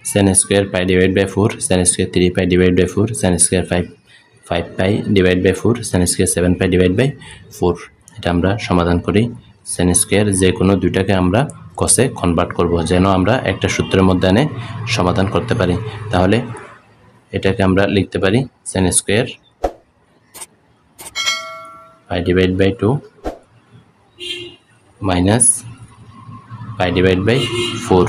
sin square pi divided by 4, sin square 3 pi divided by 4, sin square 5 pi divided by 4, sin square 7 pi divided by 4। এটা আমরা সমাধান করি। sin square যে কোনো দুইটাকে আমরা cos-এ কনভার্ট করব যেন আমরা একটা সূত্রের মধ্যে এনে সমাধান করতে পারি। তাহলে এটাকে আমরা লিখতে পারি sin square pi divided by 2 minus pi divided by 4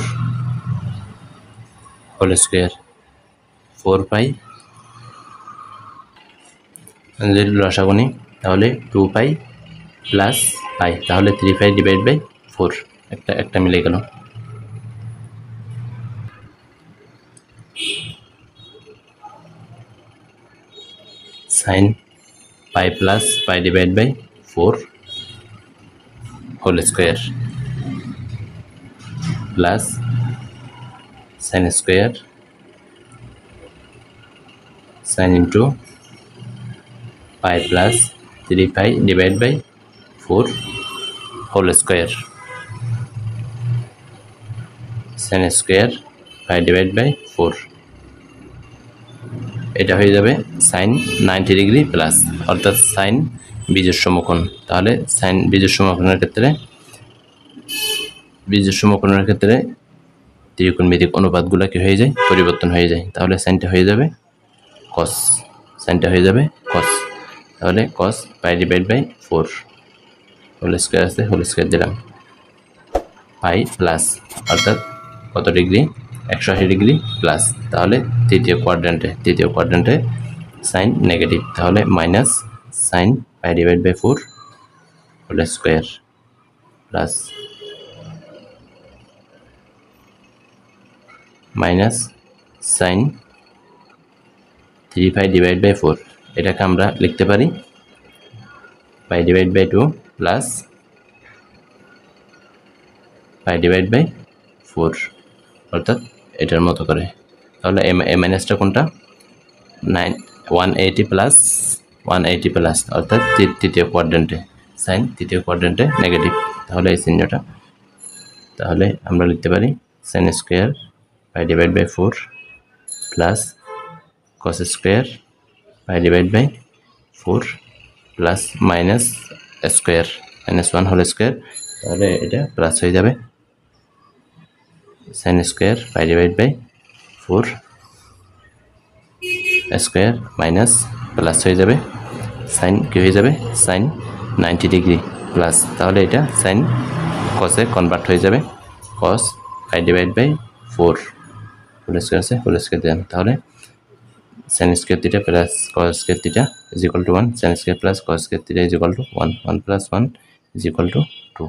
whole square 4 pi যদি লসাগুনি তাহলে 2 pi প্লাস pi তাহলে 3 pi divided by 4 একটা মিলে গেল। sin pi plus pi divided by 4 whole square plus sin square sin into pi plus 3 pi divided by 4 whole square sin square pi divided by 4 এটা হয়ে যাবে sin 90 degree plus অর্থাৎ sin বিজোড় সমকোণ। তাহলে sin বিজোড় সমকোণের ক্ষেত্রে ত্রিকোণমিতিক অনুপাতগুলো কি হয়ে যায় পরিবর্তন হয়ে যায়। তাহলে সাইনটা হয়ে যাবে cos, তাহলে cos pi divided by 4 whole square আছে হোল স্কয়ার দিলাম pi প্লাস অর্থাৎ কত ডিগ্রি 180 ডিগ্রি প্লাস। তাহলে তৃতীয় কোয়াড্র্যান্টে সাইন নেগেটিভ তাহলে minus sine pi divided by 4 whole square plus minus sine 3 pi divided by 4 এটাকে আমরা লিখতে পারি pi divided by 2 plus pi divided by 4 অর্থাৎ এটার মতো করে। তাহলে এ মাইনাসটা কোনটা 180 প্লাস অর্থাৎ তৃতীয় কোয়াড্র্যান্টে সাইন তৃতীয় কোয়াড্র্যান্টে নেগেটিভ তাহলে এই চিহ্নটা। তাহলে আমরা লিখতে পারি sin square pi divided by 4 plus cos square pi divided by 4 plus minus square minus 1 whole square তাহলে এটা প্লাস হয়ে যাবে sin square pi divided by 4 square minus plus হয়ে যাবে sin কি হয়ে যাবে sin 90 ডিগ্রি প্লাস তাহলে এটা sin cos এ কনভার্ট হয়ে যাবে cos pi divided by 4 whole square আছে হোল স্কয়ার দেন তাহলে sin square theta plus cos square theta is equal to 1 sin square plus cos square theta is equal to 1 1 plus 1 is equal to 2।